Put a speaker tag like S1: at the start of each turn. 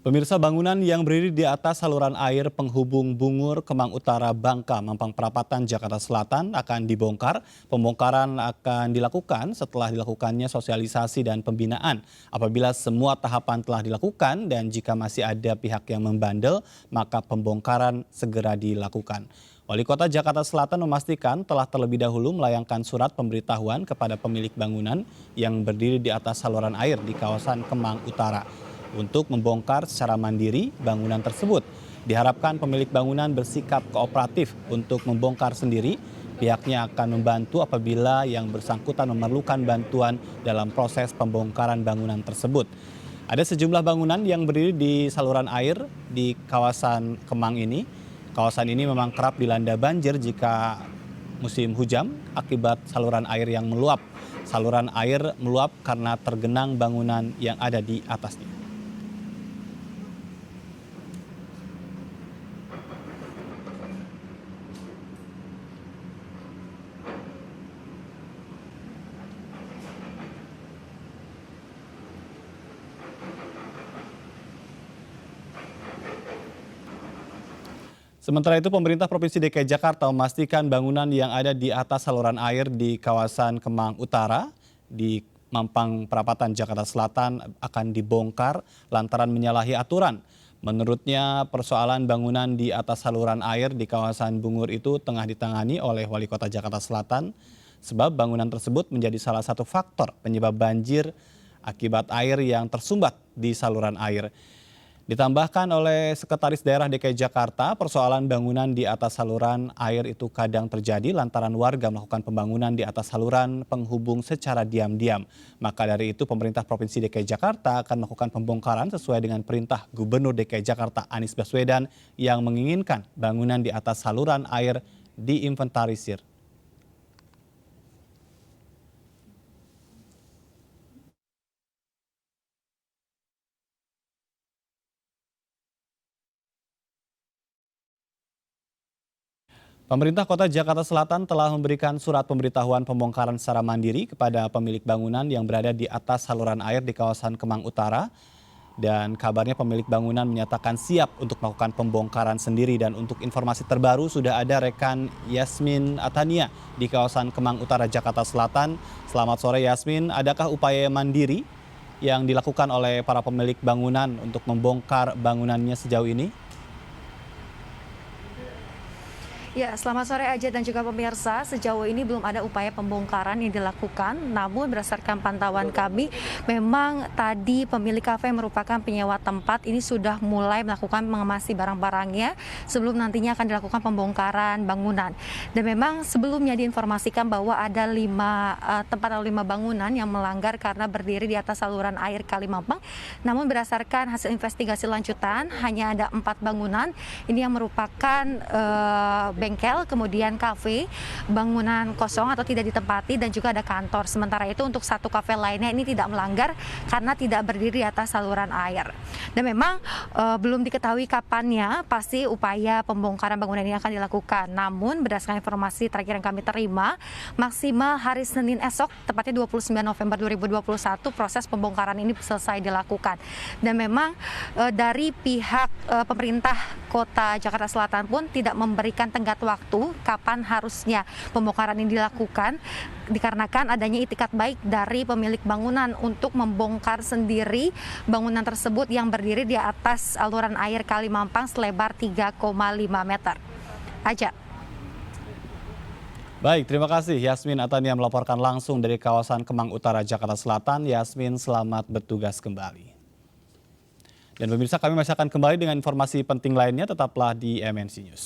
S1: Pemirsa, bangunan yang berdiri di atas saluran air penghubung Bungur, Kemang Utara, Bangka, Mampang Perapatan, Jakarta Selatan akan dibongkar. Pembongkaran akan dilakukan setelah dilakukannya sosialisasi dan pembinaan. Apabila semua tahapan telah dilakukan dan jika masih ada pihak yang membandel, maka pembongkaran segera dilakukan. Wali Kota Jakarta Selatan memastikan telah terlebih dahulu melayangkan surat pemberitahuan kepada pemilik bangunan yang berdiri di atas saluran air di kawasan Kemang Utara untuk membongkar secara mandiri bangunan tersebut. Diharapkan pemilik bangunan bersikap kooperatif untuk membongkar sendiri. Pihaknya akan membantu apabila yang bersangkutan memerlukan bantuan dalam proses pembongkaran bangunan tersebut. Ada sejumlah bangunan yang berdiri di saluran air di kawasan Kemang ini. Kawasan ini memang kerap dilanda banjir jika musim hujan akibat saluran air yang meluap. Saluran air meluap karena tergenang bangunan yang ada di atasnya. Sementara itu, pemerintah Provinsi DKI Jakarta memastikan bangunan yang ada di atas saluran air di kawasan Kemang Utara di Mampang Perapatan, Jakarta Selatan akan dibongkar lantaran menyalahi aturan. Menurutnya, persoalan bangunan di atas saluran air di kawasan Bungur itu tengah ditangani oleh Wali Kota Jakarta Selatan sebab bangunan tersebut menjadi salah satu faktor penyebab banjir akibat air yang tersumbat di saluran air. Ditambahkan oleh Sekretaris Daerah DKI Jakarta, persoalan bangunan di atas saluran air itu kadang terjadi lantaran warga melakukan pembangunan di atas saluran penghubung secara diam-diam. Maka dari itu pemerintah Provinsi DKI Jakarta akan melakukan pembongkaran sesuai dengan perintah Gubernur DKI Jakarta Anies Baswedan yang menginginkan bangunan di atas saluran air diinventarisir. Pemerintah Kota Jakarta Selatan telah memberikan surat pemberitahuan pembongkaran secara mandiri kepada pemilik bangunan yang berada di atas saluran air di kawasan Kemang Utara. Dan kabarnya pemilik bangunan menyatakan siap untuk melakukan pembongkaran sendiri. Dan untuk informasi terbaru sudah ada rekan Yasmin Atania di kawasan Kemang Utara, Jakarta Selatan. Selamat sore Yasmin, adakah upaya mandiri yang dilakukan oleh para pemilik bangunan untuk membongkar bangunannya sejauh ini?
S2: Ya, selamat sore Aja dan juga pemirsa. Sejauh ini belum ada upaya pembongkaran yang dilakukan. Namun berdasarkan pantauan kami, memang tadi pemilik kafe yang merupakan penyewa tempat ini sudah mulai melakukan mengemasi barang-barangnya sebelum nantinya akan dilakukan pembongkaran bangunan. Dan memang sebelumnya diinformasikan bahwa ada 5 bangunan yang melanggar karena berdiri di atas saluran air Kali Mampang. Namun berdasarkan hasil investigasi lanjutan, hanya ada 4 bangunan ini yang merupakan bengkel, kemudian kafe, bangunan kosong atau tidak ditempati, dan juga ada kantor. Sementara itu untuk 1 kafe lainnya ini tidak melanggar karena tidak berdiri di atas saluran air. Dan memang belum diketahui kapannya pasti upaya pembongkaran bangunan ini akan dilakukan. Namun berdasarkan informasi terakhir yang kami terima, maksimal hari Senin esok, tepatnya 29 November 2021, proses pembongkaran ini selesai dilakukan. Dan memang dari pihak pemerintah Kota Jakarta Selatan pun tidak memberikan tenggat waktu kapan harusnya pembongkaran ini dilakukan, dikarenakan adanya itikat baik dari pemilik bangunan untuk membongkar sendiri bangunan tersebut yang berdiri di atas saluran air Kali Mampang selebar 3,5 meter. Aja.
S1: Baik, terima kasih Yasmin Atania melaporkan langsung dari kawasan Kemang Utara, Jakarta Selatan. Yasmin, selamat bertugas kembali. Dan pemirsa, kami masih akan kembali dengan informasi penting lainnya, tetaplah di MNC News.